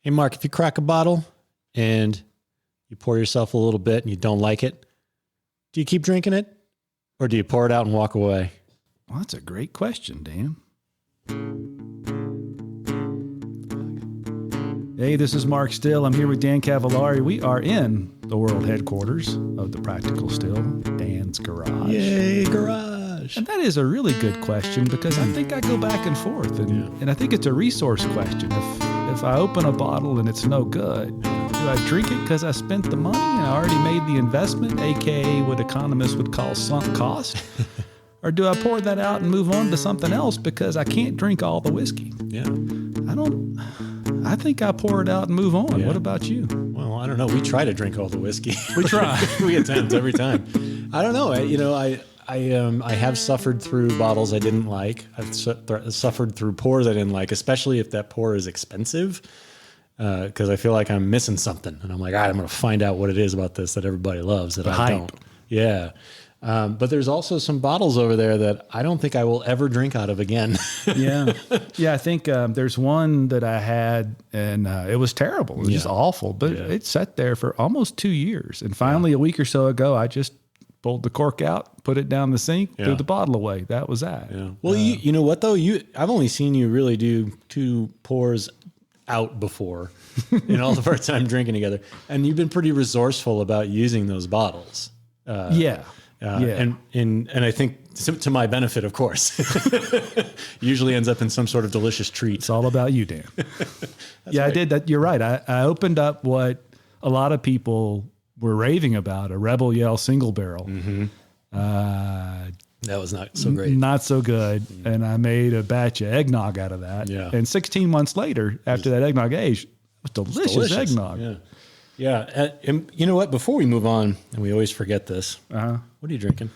Hey, Mark, if you crack a bottle and you pour yourself a little bit and you don't like it, do you keep drinking it or do you pour it out and walk away? Well, that's a great question, Dan. Hey, this is Mark Still. I'm here with Dan Cavallari. We are in the world headquarters of the Practical Still, Dan's Garage. Yay, garage. And that is a really good question because I think I go back and forth. And I think it's a resource question. If I open a bottle and it's no good, do I drink it because I spent the money and I already made the investment, a.k.a. what economists would call sunk cost? Or do I pour that out and move on to something else because I can't drink all the whiskey? Yeah. I think I pour it out and move on. Yeah. What about you? Well, I don't know. We try to drink all the whiskey. We try. We attempt every time. I don't know. I have suffered through bottles I didn't like. I've suffered through pours I didn't like, especially if that pour is expensive, because I feel like I'm missing something. And I'm like, all right, I'm going to find out what it is about this that everybody loves that I don't. Yeah. But there's also some bottles over there that I don't think I will ever drink out of again. Yeah. I think there's one that I had, and it was terrible. It was just awful. But it sat there for almost 2 years. And finally, a week or so ago, I just pulled the cork out, put it down the sink, threw the bottle away. That was that. Yeah. Well, you know what, though? I've only seen you really do 2 pours out before in all of our time drinking together. And you've been pretty resourceful about using those bottles. And I think to my benefit, of course, usually ends up in some sort of delicious treat. It's all about you, Dan. Right. I did that. You're right. I opened up what a lot of people were raving about, a Rebel Yell single barrel. Mm-hmm. That was not so great. Not so good. Mm-hmm. And I made a batch of eggnog out of that. Yeah. And 16 months later, after that eggnog aged, it was delicious eggnog. Yeah. Yeah. And you know what? Before we move on, and we always forget this, what are you drinking?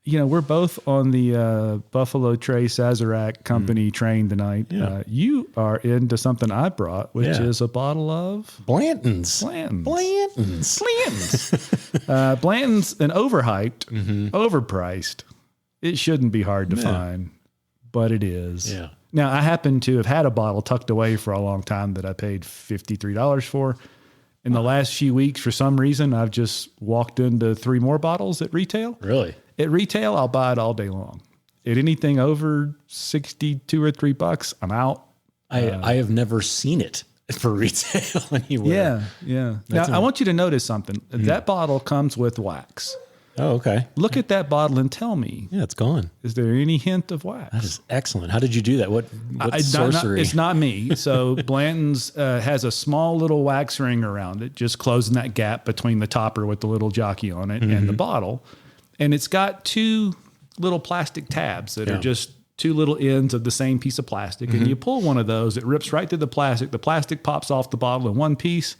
We're both on the Buffalo Trace Sazerac Company train tonight. Yeah. You are into something I brought, which is a bottle of Blanton's. Blanton's an overhyped, overpriced. It shouldn't be hard to find, but it is. Yeah. Now, I happen to have had a bottle tucked away for a long time that I paid $53 for. In the last few weeks, for some reason, I've just walked into 3 more bottles at retail. Really? At retail, I'll buy it all day long. At anything over $62 or $3, I'm out. I have never seen it for retail anywhere. Yeah. Now, I want you to notice something. That bottle comes with wax. Oh, okay. Look at that bottle and tell me. Yeah, it's gone. Is there any hint of wax? That is excellent. How did you do that? What sorcery? It's not me. So Blanton's has a small little wax ring around it, just closing that gap between the topper with the little jockey on it and the bottle. And it's got 2 little plastic tabs that are just 2 little ends of the same piece of plastic. And you pull one of those, it rips right through the plastic. The plastic pops off the bottle in one piece.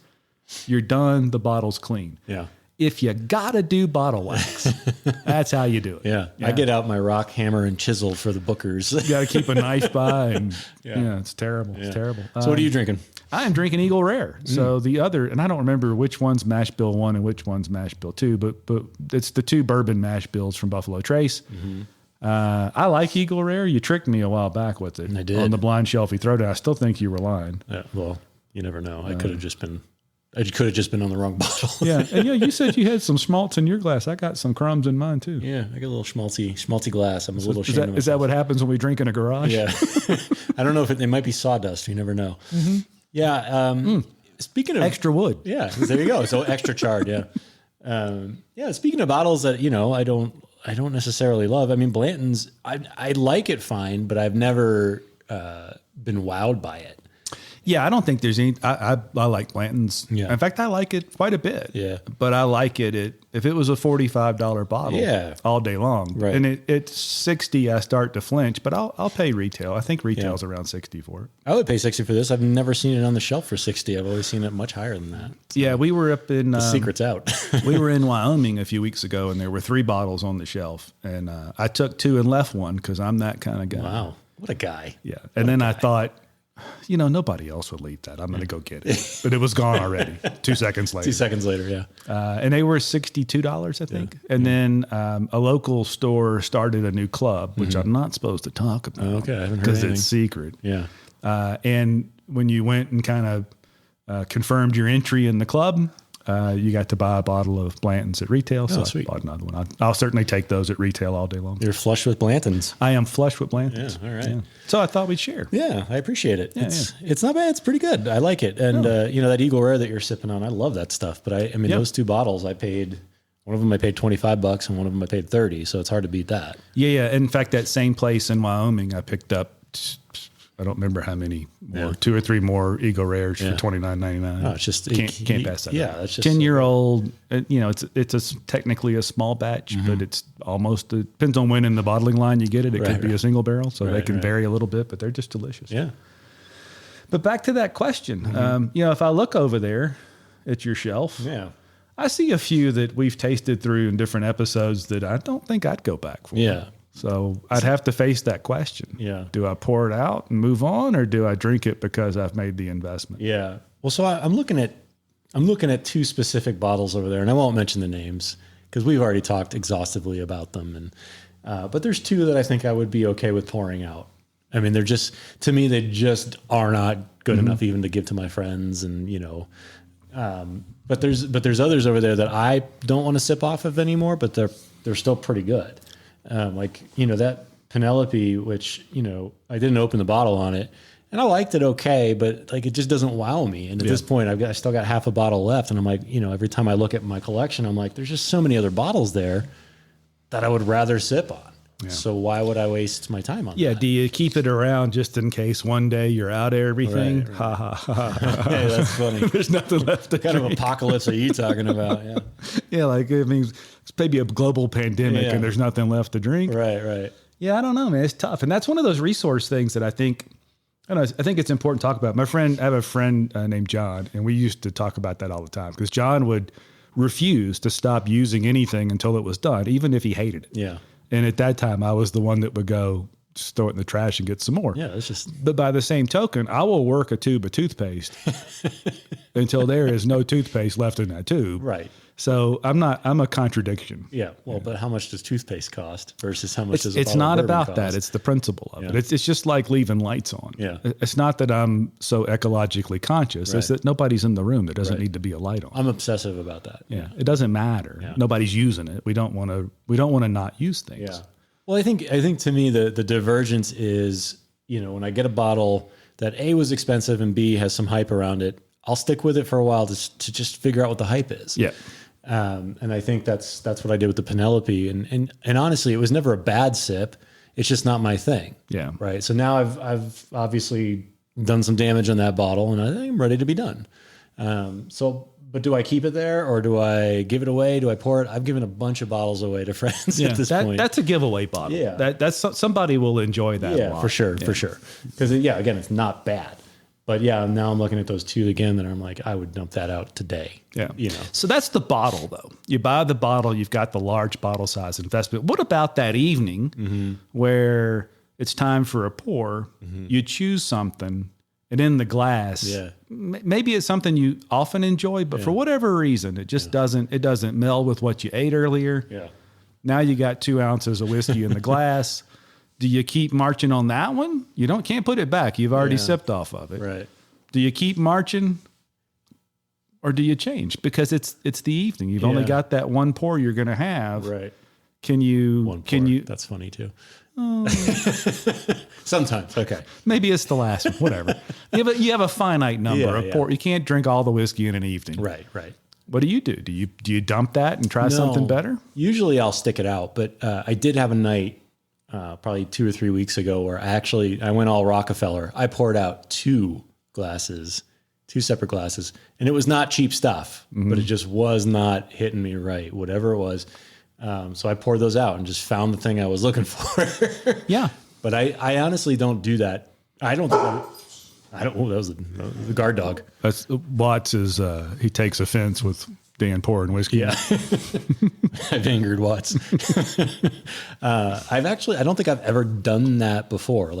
You're done. The bottle's clean. Yeah. If you gotta do bottle wax, that's how you do it. Yeah. I get out my rock, hammer, and chisel for the bookers. You gotta keep a knife by, and it's terrible. It's terrible. So what are you drinking? I am drinking Eagle Rare. So the other, and I don't remember which one's Mash Bill 1 and which one's Mash Bill 2, but it's the 2 bourbon mash bills from Buffalo Trace. Mm-hmm. I like Eagle Rare. You tricked me a while back with it. I did. On the blind shelfie throwdown. I still think you were lying. Well, you never know. I could have just been on the wrong bottle. Yeah. And you said you had some schmaltz in your glass. I got some crumbs in mine too. Yeah. I got a little schmaltzy glass. I'm a little ashamed of myself. Is that what happens when we drink in a garage? Yeah. I don't know if it might be sawdust. You never know. Mm-hmm. Yeah. Speaking of extra wood. Yeah. There you go. So extra charred. Yeah. Speaking of bottles that, I don't necessarily love. I mean, Blanton's, I like it fine, but I've never been wowed by it. Yeah, I don't think there's any. I like Blanton's. Yeah. In fact, I like it quite a bit. Yeah. But I like it if it was a $45 bottle. Yeah. All day long. Right. And it's $60. I start to flinch, but I'll pay retail. I think retail's around $60 for it. I would pay $60 for this. I've never seen it on the shelf for $60. I've always seen it much higher than that. So yeah, we were up in. The secret's out. We were in Wyoming a few weeks ago, and there were 3 bottles on the shelf, and I took 2 and left 1 because I'm that kind of guy. Wow, what a guy! Yeah, and then I thought, nobody else would leave that. I'm going to go get it. But it was gone already 2 seconds later. 2 seconds later, yeah. And they were $62, I think. Yeah. And then a local store started a new club, which I'm not supposed to talk about. Okay, I haven't heard because it's secret. Yeah. And when you went and kind of confirmed your entry in the club, you got to buy a bottle of Blantons at retail. So sweet. I bought another one. I'll certainly take those at retail all day long. You're flush with Blantons. I am flush with Blantons. Yeah, all right. So I thought we'd share. Yeah, I appreciate it. It's not bad. It's pretty good. I like it. And that Eagle Rare that you're sipping on, I love that stuff. But I mean, those 2 bottles, one of them I paid $25 and one of them I paid $30. So it's hard to beat that. Yeah. In fact, that same place in Wyoming, I picked up, I don't remember how many more, 2 or 3 more Eagle Rares for $29.99. No, it's just can't pass that. Yeah, up. that's just 10-year-old. It's technically a small batch, but it's almost depends on when in the bottling line you get it. It could be a single barrel, so they can vary a little bit, but they're just delicious. Yeah. But back to that question, if I look over there at your shelf, I see a few that we've tasted through in different episodes that I don't think I'd go back for. Yeah. So I'd have to face that question. Yeah. Do I pour it out and move on, or do I drink it because I've made the investment? Yeah. Well, so I'm looking at 2 specific bottles over there, and I won't mention the names because we've already talked exhaustively about them. And but there's 2 that I think I would be okay with pouring out. I mean, they're just, to me, they just are not good enough even to give to my friends, and but there's others over there that I don't want to sip off of anymore, but they're still pretty good. That Penelope, which, I didn't open the bottle on it and I liked it okay, but it just doesn't wow me. And at this point I still got half a bottle left. And I'm like, every time I look at my collection, I'm like, there's just so many other bottles there that I would rather sip on. Yeah. So why would I waste my time on that? Yeah. Do you keep it around just in case one day you're out of everything? Right. Ha ha ha. Hey, that's funny. There's nothing left to What kind drink. of apocalypse are you talking about? Yeah. Yeah. It's maybe a global pandemic and there's nothing left to drink. Right. Yeah. I don't know, man. It's tough. And that's one of those resource things that I think it's important to talk about. I have a friend named John, and we used to talk about that all the time because John would refuse to stop using anything until it was done, even if he hated it. Yeah. And at that time, I was the one that would go just throw it in the trash and get some more. Yeah, it's just. But by the same token, I will work a tube of toothpaste until there is no toothpaste left in that tube. Right. So I'm a contradiction. Yeah. Well, but how much does toothpaste cost versus how much does a It's bottle not of bourbon about cost? that. It's the principle of it. It's just like leaving lights on. Yeah. It's not that I'm so ecologically conscious. It's that nobody's in the room that doesn't need to be a light on. I'm obsessive about that. Yeah. It doesn't matter. Yeah. Nobody's using it. We don't want to not use things. Yeah. Well, I think to me the divergence is, when I get a bottle that A, was expensive and B, has some hype around it, I'll stick with it for a while to just figure out what the hype is. Yeah. And I think that's what I did with the Penelope. And honestly, it was never a bad sip. It's just not my thing. Yeah. Right. So now I've obviously done some damage on that bottle, and I think I'm ready to be done. But do I keep it there or do I give it away? Do I pour it? I've given a bunch of bottles away to friends at this point. That's a giveaway bottle. Yeah. That's somebody will enjoy that. Yeah, a lot. for sure. Because again, it's not bad. But now I'm looking at those 2 again that I'm like, I would dump that out today. Yeah. So that's the bottle though. You buy the bottle, you've got the large bottle size investment. What about that evening where it's time for a pour? You choose something and in the glass, maybe it's something you often enjoy, but for whatever reason, it just doesn't meld with what you ate earlier. Yeah. Now you got 2 ounces of whiskey in the glass. Do you keep marching on that one? You can't put it back. You've already sipped off of it. Right. Do you keep marching or do you change? Because it's the evening. You've only got that one pour you're going to have. Right. Can you? That's funny too. Sometimes. Okay. Maybe it's the last one. Whatever. You have a finite number of pour. You can't drink all the whiskey in an evening. Right. What do? Do you dump that and try something better? Usually I'll stick it out, but I did have a night probably 2 or 3 weeks ago where I went all Rockefeller. I poured out 2 separate glasses, and it was not cheap stuff, but it just was not hitting me right, whatever it was. So I poured those out and just found the thing I was looking for. Yeah. But I honestly don't do that. I don't. That was the guard dog. That's Watts he takes offense with Dan pouring whiskey. Yeah. I've angered Watts. I don't think I've ever done that before.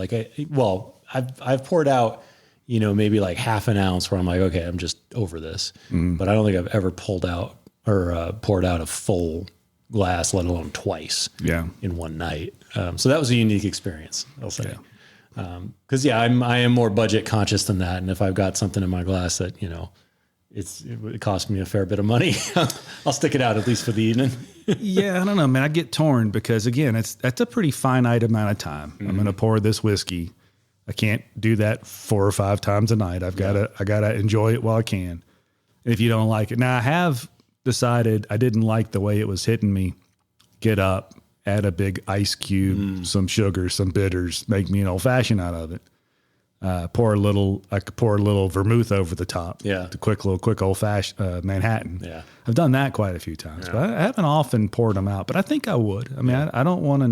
I've poured out, maybe like half an ounce where I'm like, okay, I'm just over this. But I don't think I've ever pulled out or poured out a full glass, let alone twice in one night. So that was a unique experience, I'll say. Cause I am more budget conscious than that. And if I've got something in my glass that, it cost me a fair bit of money, I'll stick it out at least for the evening. Yeah. I don't know, man. I get torn because again, that's a pretty finite amount of time. Mm-hmm. I'm going to pour this whiskey. I can't do that 4 or 5 times a night. I gotta enjoy it while I can. And if you don't like it, now I have decided I didn't like the way it was hitting me. Get up, add a big ice cube, some sugar, some bitters, make me an old fashioned out of it. Pour a little vermouth over the top. Yeah. The quick old fashioned Manhattan. Yeah. I've done that quite a few times, but I haven't often poured them out, but I think I would. I mean, I don't want to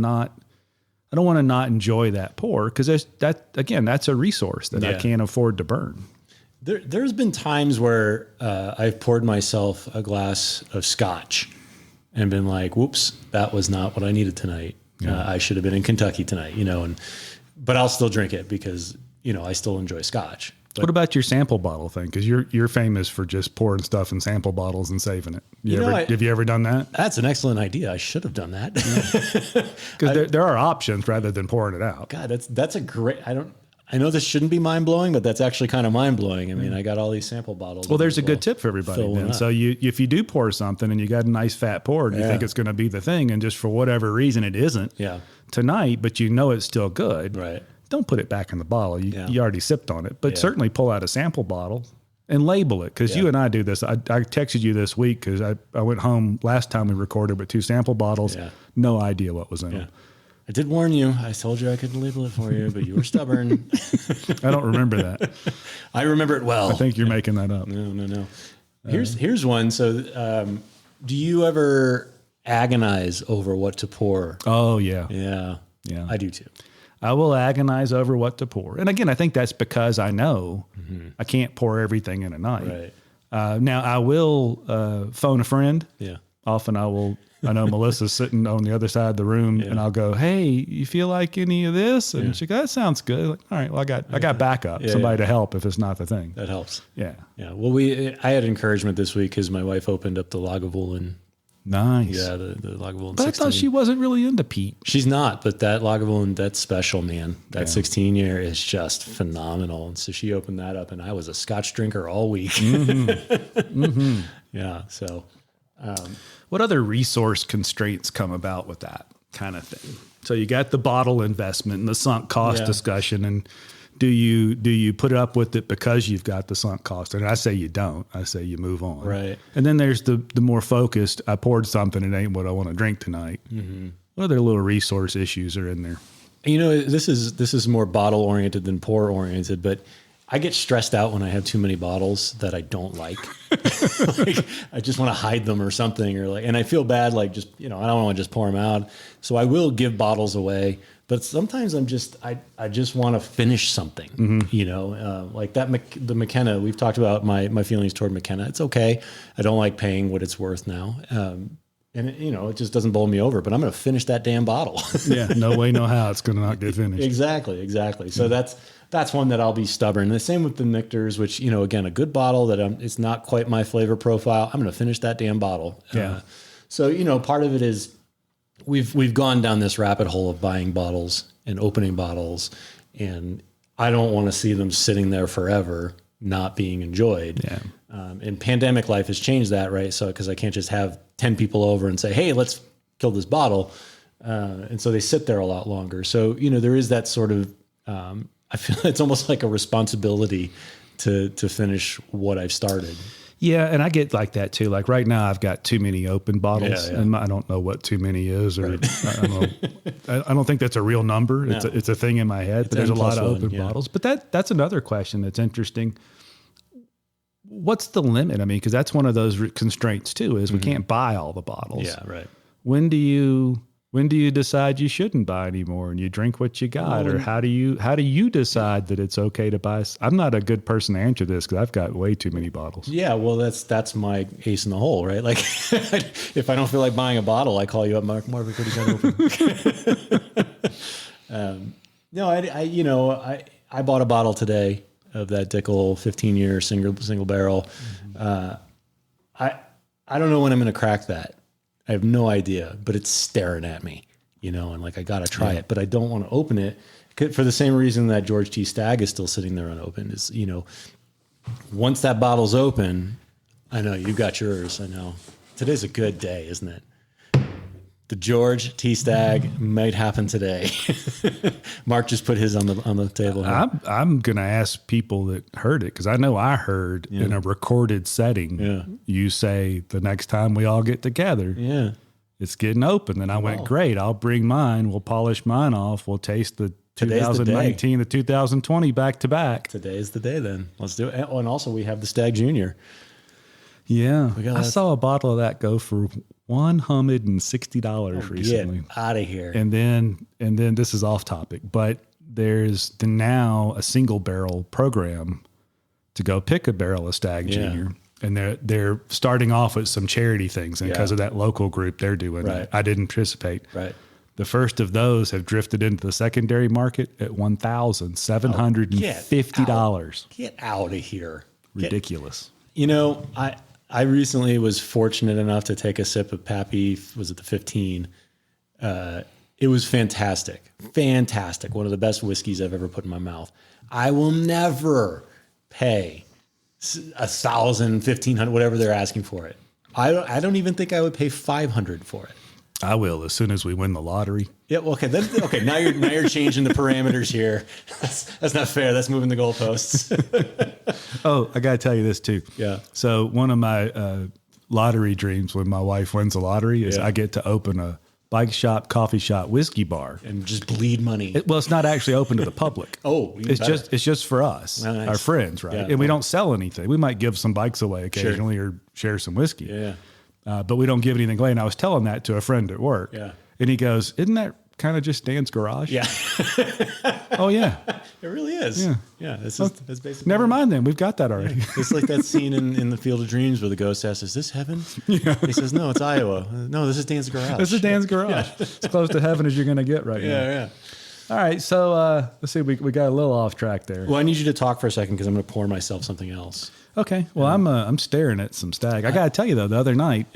not enjoy that pour because that's a resource that I can't afford to burn. There's been times where I've poured myself a glass of scotch and been like, whoops, that was not what I needed tonight. Yeah. I should have been in Kentucky tonight, but I'll still drink it because, I still enjoy scotch. But what about your sample bottle thing? Because you're famous for just pouring stuff in sample bottles and saving it. Have you ever done that? That's an excellent idea. I should have done that. Because there are options rather than pouring it out. God, that's a great. I know this shouldn't be mind blowing, but that's actually kind of mind blowing. I mean, I got all these sample bottles. Well, there's a good tip for everybody. Then. So if you do pour something and you got a nice fat pour and you think it's going to be the thing, and just for whatever reason it isn't tonight, but it's still good. Right. Don't put it back in the bottle. You already sipped on it, but certainly pull out a sample bottle and label it. Because you and I do this. I texted you this week because I went home last time we recorded with 2 sample bottles. Yeah. No idea what was in them. I did warn you. I told you I couldn't label it for you, but you were stubborn. I don't remember that. I remember it well. I think you're making that up. No. Here's one. So, do you ever agonize over what to pour? Oh, yeah. Yeah. I do too. I will agonize over what to pour. And again, I think that's because I know I can't pour everything in a night. Right. Now, I will phone a friend. Yeah. Often I know Melissa's sitting on the other side of the room and I'll go, hey, you feel like any of this? And she goes, that sounds good. Like, all right, well, I got backup, somebody to help if it's not the thing. That helps. Yeah. Yeah. Well, I had encouragement this week because my wife opened up the Lagavulin. Nice. Yeah, the Lagavulin 16. But I thought she wasn't really into peat. She's not, but that Lagavulin, that's special, man. That 16 year is just phenomenal. And so she opened that up and I was a scotch drinker all week. Yeah. So, what other resource constraints come about with that kind of thing? So you got the bottle investment and the sunk cost discussion, and do you put up with it because you've got the sunk cost? And I say you don't. I say you move on. Right. And then there's the more focused. I poured something. It ain't what I want to drink tonight. Mm-hmm. What other little resource issues are in there? This is more bottle oriented than pour oriented, but I get stressed out when I have too many bottles that I don't like. Like I just want to hide them or something, and I feel bad. Like I don't want to just pour them out. So I will give bottles away, but sometimes I just want to finish something. Mm-hmm. Like the McKenna. We've talked about my feelings toward McKenna. It's okay. I don't like paying what it's worth now. And it just doesn't bowl me over, but I'm going to finish that damn bottle. Yeah. No way, no how it's going to not get finished. Exactly. So that's one that I'll be stubborn. And the same with the Nectars, which, again, a good bottle that it's not quite my flavor profile. I'm going to finish that damn bottle. Yeah. So, part of it is we've gone down this rabbit hole of buying bottles and opening bottles, and I don't want to see them sitting there forever, not being enjoyed. Yeah. And pandemic life has changed that, right? So, because I can't just have 10 people over and say, hey, let's kill this bottle. And so they sit there a lot longer. So, there is that sort of, I feel it's almost like a responsibility to finish what I've started. Yeah, and I get like that too. Like right now, I've got too many open bottles, and I don't know what too many is, or right. I don't think that's a real number. No. It's a thing in my head. But there's a lot of open bottles. But that's another question that's interesting. What's the limit? I mean, because that's one of those constraints too. Is we can't buy all the bottles. Yeah, right. When do you decide you shouldn't buy anymore and you drink what you got? Or how do you decide that it's okay to buy? I'm not a good person to answer this because I've got way too many bottles. Yeah, well, that's my ace in the hole, right? Like if I don't feel like buying a bottle, I call you up, Mark, what do you got open? No, I bought a bottle today of that Dickel 15-year single barrel. I don't know when I'm going to crack that. I have no idea, but it's staring at me, and like I got to try it, but I don't want to open it for the same reason that George T. Stagg is still sitting there unopened is, once that bottle's open, I know you've got yours. I know today's a good day, isn't it? The George T. Stagg might happen today. Mark just put his on the table here. I'm going to ask people that heard it, because I know I heard in a recorded setting, you say the next time we all get together, it's getting open. And I went, great, I'll bring mine. We'll polish mine off. We'll taste the 2019 to 2020 back to back. Today's the day then. Let's do it. Oh, and also we have the Stagg Junior. Yeah. I saw a bottle of that go for $160 recently. Get out of here. And then this is off topic, but there's now a single barrel program to go pick a barrel of Stagg Junior. And they're starting off with some charity things, and because of that local group, they're doing it. I didn't participate. Right. The first of those have drifted into the secondary market at $1,750. Get out of here. Ridiculous. I recently was fortunate enough to take a sip of Pappy. Was it the 15? It was fantastic. Fantastic. One of the best whiskeys I've ever put in my mouth. I will never pay $1,000, $1,500, whatever they're asking for it. I don't even think I would pay $500 for it. I will, as soon as we win the lottery. Yeah, well, okay. Now you're changing the parameters here. That's not fair. That's moving the goalposts. Oh, I got to tell you this too. Yeah. So one of my lottery dreams when my wife wins the lottery is I get to open a bike shop, coffee shop, whiskey bar, and just bleed money. It's not actually open to the public. It's just for us, our friends, right? And we don't sell anything. We might give some bikes away occasionally or share some whiskey. Yeah. But we don't give anything away. And I was telling that to a friend at work. Yeah. And he goes, "Isn't that kind of just Dan's garage?" Yeah. Oh, yeah. It really is. Yeah. Yeah. That's basically. Never mind then. We've got that already. Yeah. It's like that scene in the Field of Dreams where the ghost asks, "Is this heaven?" Yeah. He says, "No, it's Iowa." "No, this is Dan's garage." This is Dan's garage. It's close to heaven as you're going to get right now. Yeah. All right. So let's see. We got a little off track there. Well, I need you to talk for a second because I'm going to pour myself something else. Okay. Well, I'm staring at some Stagg. I got to tell you, though, the other night,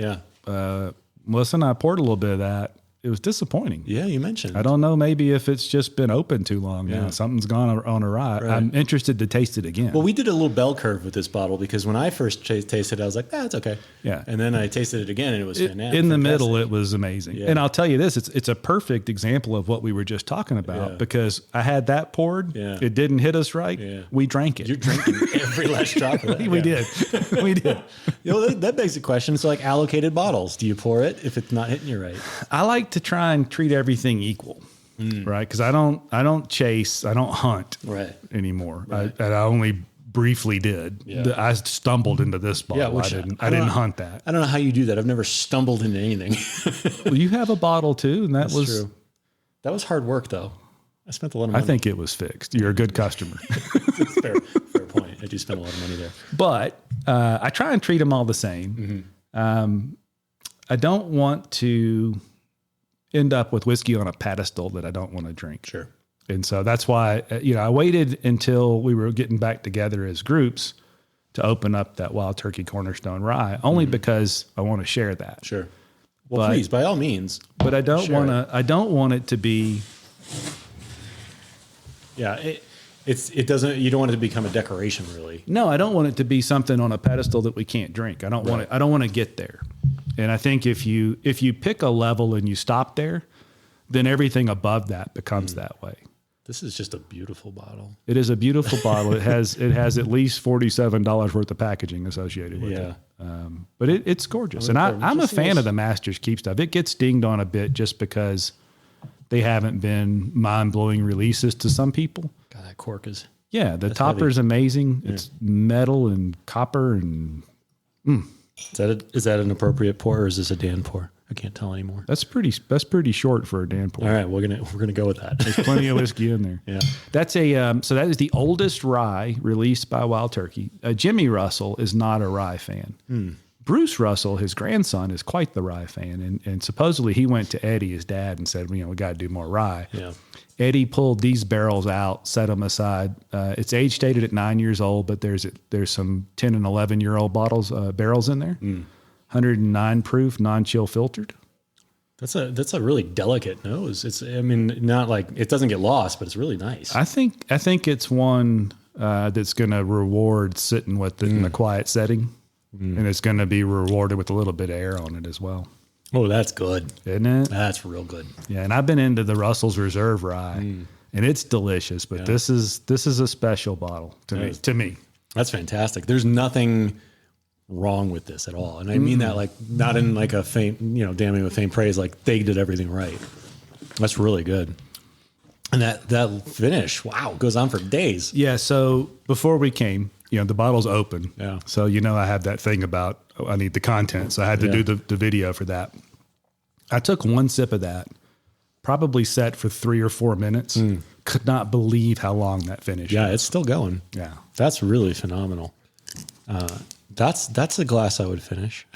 Melissa and I poured a little bit of that. It was disappointing. Yeah, you mentioned. I don't know, maybe if it's just been open too long now. Something's gone on awry. Right. I'm interested to taste it again. Well, we did a little bell curve with this bottle because when I first tasted it, I was like, it's okay. Yeah. And then I tasted it again and it was fantastic. In the middle, it was amazing. Yeah. And I'll tell you this, it's a perfect example of what we were just talking about because I had that poured. Yeah. It didn't hit us right. Yeah. We drank it. You're drinking every last drop of that. We did. We did. That begs the question. It's like allocated bottles. Do you pour it if it's not hitting you right? I like to try and treat everything equal, right? Because I don't chase, I don't hunt anymore. Right. I only briefly did. Yeah. I stumbled into this bottle. Yeah, I didn't hunt that. I don't know how you do that. I've never stumbled into anything. Well, you have a bottle too, and that's true. That was hard work, though. I spent a lot of money. I think it was fixed. You're a good customer. It's fair point. I do spend a lot of money there. But I try and treat them all the same. Mm-hmm. I don't want to end up with whiskey on a pedestal that I don't want to drink. Sure. And so that's why, I waited until we were getting back together as groups to open up that Wild Turkey Cornerstone Rye, only because I want to share that. Sure. Well, please, by all means. But I don't want it to be. Yeah. It doesn't, you don't want it to become a decoration, really. No, I don't want it to be something on a pedestal that we can't drink. I don't want it. I don't want to get there. And I think if you pick a level and you stop there, then everything above that becomes that way. This is just a beautiful bottle. It is a beautiful bottle. It has at least $47 worth of packaging associated with it. But it's gorgeous. And I'm a fan of the Master's Keep stuff. It gets dinged on a bit just because they haven't been mind-blowing releases to some people. God, that cork is... Yeah, the topper's amazing. Yeah. It's metal and copper and... Is that an appropriate pour or is this a Dan pour? I can't tell anymore. That's pretty short for a Dan pour. All right, we're gonna go with that. There's plenty of whiskey in there. Yeah, that's so that is the oldest rye released by Wild Turkey. Jimmy Russell is not a rye fan. Bruce Russell, his grandson, is quite the rye fan, and supposedly he went to Eddie, his dad, and said, we got to do more rye. Yeah. Eddie pulled these barrels out, set them aside. It's age stated at 9 years old, but there's some 10 and 11-year-old barrels in there. 109 proof, non-chill filtered. That's a really delicate nose. I mean, not like it doesn't get lost, but it's really nice. I think it's one that's going to reward sitting with it in a quiet setting, and it's going to be rewarded with a little bit of air on it as well. Oh, that's good. Isn't it? That's real good. Yeah, and I've been into the Russell's Reserve Rye, and it's delicious. But this is a special bottle to me. That's fantastic. There's nothing wrong with this at all, and I mean that like not in like a faint, damning with faint praise. Like they did everything right. That's really good. And that finish, wow, goes on for days. Yeah. So before we came, the bottle's open. Yeah. So I have that thing about I need the content, so I had to do the video for that. I took one sip of that, probably set for 3 or 4 minutes. Could not believe how long that finish. Yeah, was. it's still going. Yeah, that's really phenomenal. That's a glass I would finish.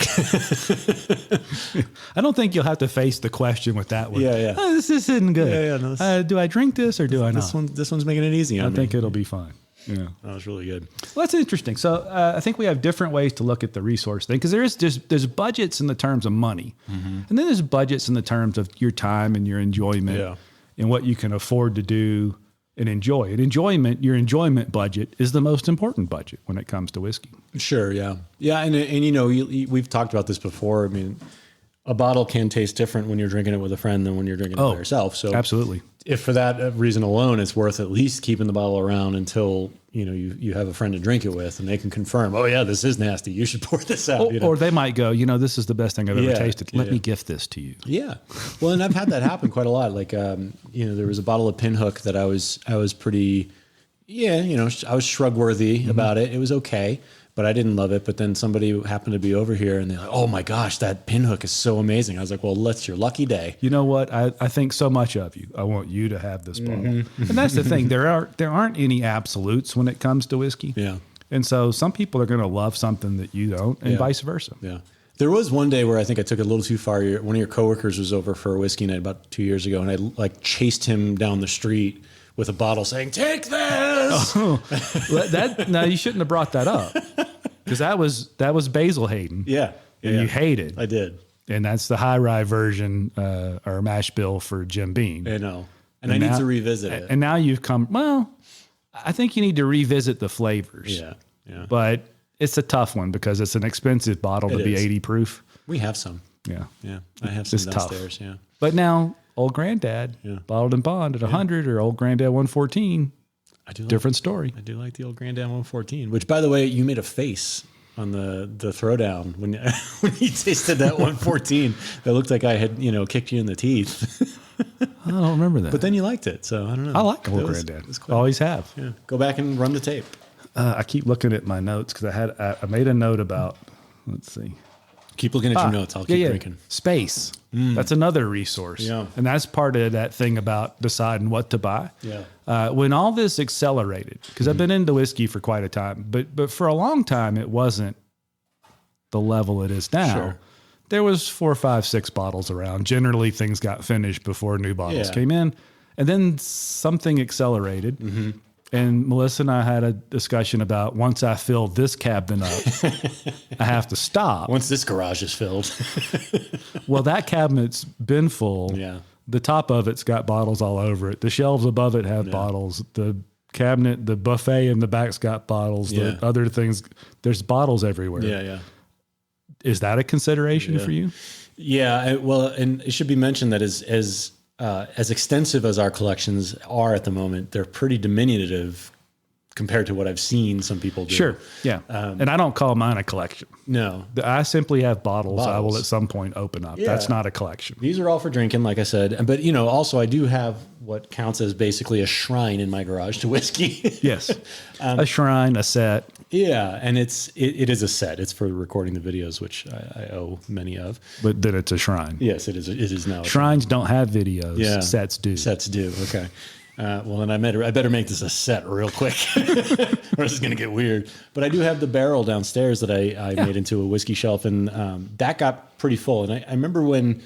I don't think you'll have to face the question with that one. Yeah. Oh, this isn't good. Yeah. No, do I drink this or do I not? This one's making it easy on me. I think it'll be fine. Yeah, that was really good. Well, that's interesting. So I think we have different ways to look at the resource thing because there's budgets in the terms of money, and then there's budgets in the terms of your time and your enjoyment and what you can afford to do and enjoy. And your enjoyment budget is the most important budget when it comes to whiskey. Sure, yeah, and we've talked about this before. I mean, a bottle can taste different when you're drinking it with a friend than when you're drinking it by yourself. So absolutely. If for that reason alone, it's worth at least keeping the bottle around until you have a friend to drink it with, and they can confirm, oh yeah, this is nasty. You should pour this out. Or they might go, this is the best thing I've ever tasted. Let me gift this to you. Yeah, well, and I've had that happen quite a lot. Like there was a bottle of Pinhook that I was pretty, I was shrug-worthy about it. It was okay, but I didn't love it. But then somebody happened to be over here and they're like, oh my gosh, that Pinhook is so amazing. I was like, well, that's your lucky day. You know what? I think so much of you. I want you to have this bottle. And that's the thing. There aren't any absolutes when it comes to whiskey. Yeah. And so some people are going to love something that you don't and vice versa. Yeah. There was one day where I think I took it a little too far. One of your coworkers was over for a whiskey night about 2 years ago, and I like chased him down the street with a bottle saying, take this. No, you shouldn't have brought that up. Because that was Basil Hayden. Yeah. And you hated. I did. And that's the high rye version or mash bill for Jim Beam. I know. And I need to revisit it. And now you've I think you need to revisit the flavors. Yeah. Yeah. But it's a tough one because it's an expensive bottle to be 80 proof. We have some. Yeah. Yeah. I have some it's downstairs. Tough. Yeah. But now Old Granddad, bottled and bond at 100 or Old Granddad 114. Different story. I do like the Old Granddad 114, which, by the way, you made a face on the throwdown when you tasted that 114 that looked like I had kicked you in the teeth. I don't remember that. But then you liked it, so I don't know. I like Old Granddad. Always have. Yeah. Go back and run the tape. I keep looking at my notes because I made a note about. Let's see. Keep looking at your notes. I'll keep drinking. Space. That's another resource. Yeah. And that's part of that thing about deciding what to buy. Yeah. When all this accelerated, because I've been into whiskey for quite a time, but for a long time, it wasn't the level it is now. Sure. There was 4, 5, 6 bottles around. Generally, things got finished before new bottles came in. And then something accelerated. Mm-hmm. And Melissa and I had a discussion about once I filled this cabinet up, I have to stop. Once this garage is filled. Well, that cabinet's been full. Yeah. The top of it's got bottles all over it. The shelves above it have bottles. The cabinet, the buffet in the back's got bottles. The other things, there's bottles everywhere. Yeah, yeah. Is that a consideration for you? Yeah. Well, and it should be mentioned that as extensive as our collections are at the moment, they're pretty diminutive compared to what I've seen some people do. Sure. Yeah. And I don't call mine a collection. No. I simply have bottles I will at some point open up. Yeah. That's not a collection. These are all for drinking, like I said. But, also I do have what counts as basically a shrine in my garage to whiskey. Yes. A shrine, a set. Yeah. And it is a set. It's for recording the videos, which I owe many of. But then it's a shrine. Yes, it is. It is now. Shrines don't have videos. Yeah. Sets do. Sets do. Okay. Well, then I better make this a set real quick, or this is going to get weird. But I do have the barrel downstairs that I made into a whiskey shelf, and that got pretty full. And I remember when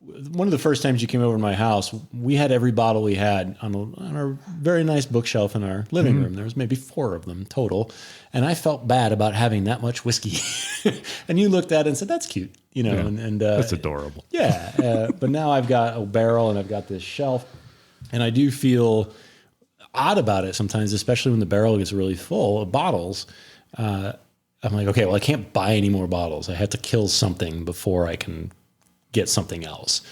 one of the first times you came over to my house, we had every bottle we had on our very nice bookshelf in our living room. There was maybe 4 of them total. And I felt bad about having that much whiskey. And you looked at it and said, that's cute, you know, and that's adorable. Yeah. But now I've got a barrel and I've got this shelf, and I do feel odd about it sometimes, especially when the barrel gets really full of bottles. I'm like, okay, well, I can't buy any more bottles. I have to kill something before I can get something else.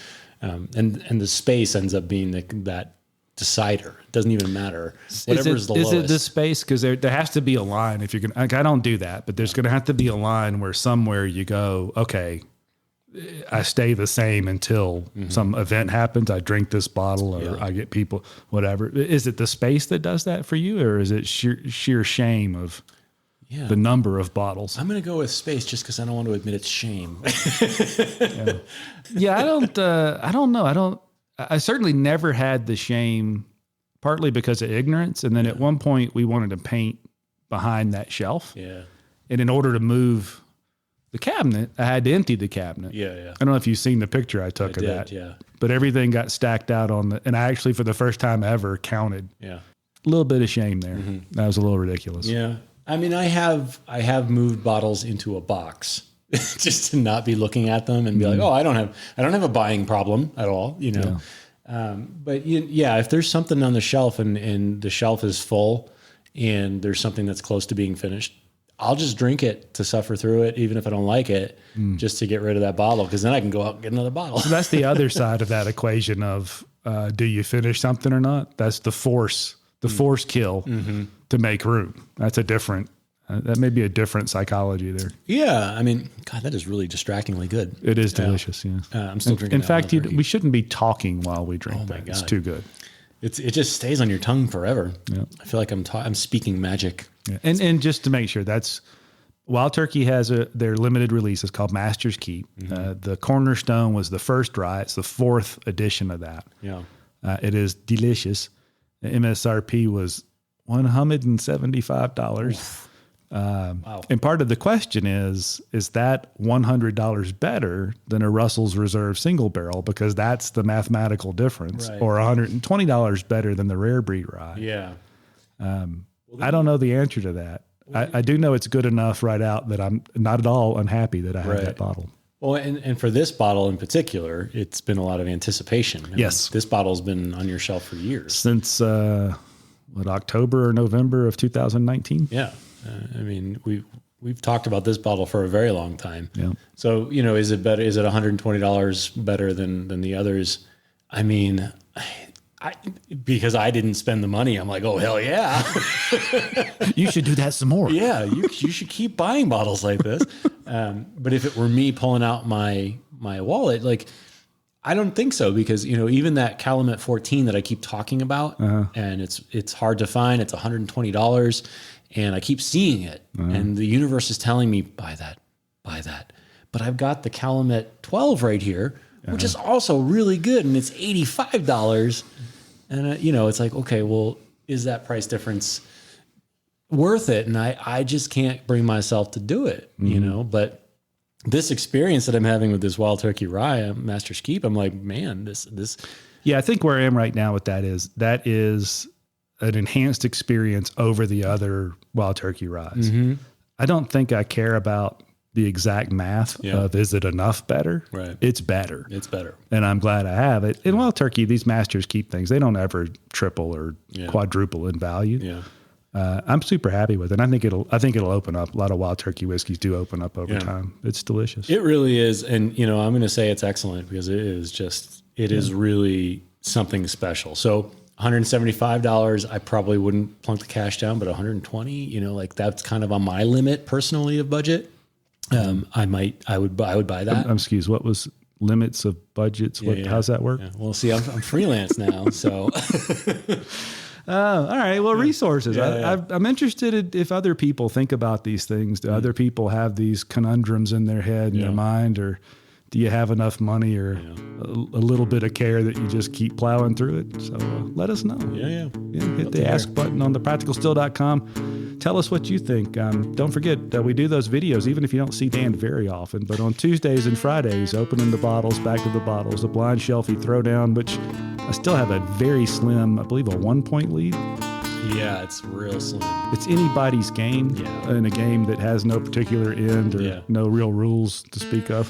And the space ends up being that decider. It doesn't even matter. Whatever's the lowest. Is it the space? Because there has to be a line. If you're going to, like, I don't do that, but there's going to have to be a line where somewhere you go, okay, I stay the same until some event happens. I drink this bottle, or I get people, whatever. Is it the space that does that for you, or is it sheer shame of the number of bottles? I'm going to go with space just because I don't want to admit it's shame. I don't know. I certainly never had the shame, partly because of ignorance. And then at one point we wanted to paint behind that shelf. Yeah. And in order to move the cabinet, I had to empty the cabinet. Yeah. I don't know if you've seen the picture I took of that. Yeah. But everything got stacked out and I actually, for the first time ever, counted. Yeah. A little bit of shame there. That was a little ridiculous. Yeah. I mean, I have moved bottles into a box just to not be looking at them and be like, oh, I don't have a buying problem at all, you know? Yeah. But if there's something on the shelf and the shelf is full and there's something that's close to being finished, I'll just drink it to suffer through it, even if I don't like it, just to get rid of that bottle. Because then I can go out and get another bottle. So that's the other side of that equation of, do you finish something or not? That's the force kill to make room. That's a different, that may be a different psychology there. Yeah. I mean, God, that is really distractingly good. It is delicious. Yeah. I'm still drinking. In fact, we shouldn't be talking while we drink. Oh my God. It's too good. It just stays on your tongue forever. Yeah. I feel like I'm speaking magic. Yeah. And just to make sure, that's Wild Turkey has their limited release. It's called Master's Keep. The Cornerstone was the first rye. It's the 4th edition of that. Yeah. It is delicious. The MSRP was $175. Wow. And part of the question is that $100 better than a Russell's Reserve single barrel? Because that's the mathematical difference. Right. Or $120 better than the rare breed rye. Yeah. I don't know the answer to that. I do know it's good enough right out that I'm not at all unhappy that I have that bottle. Well, and for this bottle in particular, it's been a lot of anticipation. I mean, this bottle's been on your shelf for years. Since, October or November of 2019? Yeah. I mean, we've talked about this bottle for a very long time. Yeah. So, is it better? Is it $120 better than the others? I mean, because I didn't spend the money, I'm like, oh, hell yeah. You should do that some more. Yeah, you should keep buying bottles like this. But if it were me pulling out my wallet, like, I don't think so, because, even that Calumet 14 that I keep talking about, and it's hard to find, it's $120, and I keep seeing it, and the universe is telling me, buy that. But I've got the Calumet 12 right here, which is also really good, and it's $85. And, it's like, okay, well, is that price difference worth it? And I just can't bring myself to do it, but this experience that I'm having with this Wild Turkey Rye, Master's Keep, I'm like, man, this. Yeah, I think where I am right now with that is an enhanced experience over the other Wild Turkey Ryes. I don't think I care about the exact math of, is it enough better? Right. It's better. And I'm glad I have it. In Wild Turkey, these Master's Keep things, they don't ever triple or quadruple in value. Yeah. I'm super happy with it. I think it'll open up. A lot of Wild Turkey whiskeys do open up over time. It's delicious. It really is. And, I'm going to say it's excellent because it is really something special. So $175, I probably wouldn't plunk the cash down, but $120, that's kind of on my limit personally of budget. I would buy that. Excuse, what was limits of budgets? How's that work? Yeah. Well, see, I'm freelance now, so. All right. Well, resources. I'm interested if other people think about these things. Do other people have these conundrums in their head and their mind, or do you have enough money or a little bit of care that you just keep plowing through it? So let us know. Yeah. Hit the ask button on thepracticalstill.com. Tell us what you think. Don't forget, we do those videos, even if you don't see Dan very often. But on Tuesdays and Fridays, opening the bottles, back to the bottles, the blind shelfie throwdown, which I still have a very slim, I believe, a 1-point lead. Yeah, it's real slim. It's anybody's game in a game that has no particular end or no real rules to speak of.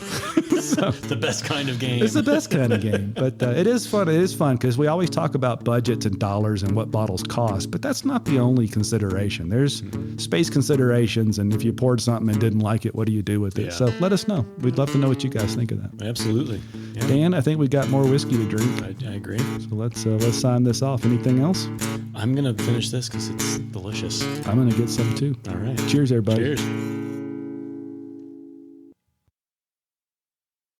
So, the best kind of game. It's the best kind of game. But it is fun. It is fun because we always talk about budgets and dollars and what bottles cost, but that's not the only consideration. There's space considerations, and if you poured something and didn't like it, what do you do with it? So let us know. We'd love to know what you guys think of that. Absolutely. Yeah. Dan, I think we got more whiskey to drink. I agree. So let's sign this off. Anything else? I'm going to finish this because it's delicious. I'm going to get some too. All right. Cheers, everybody. Cheers.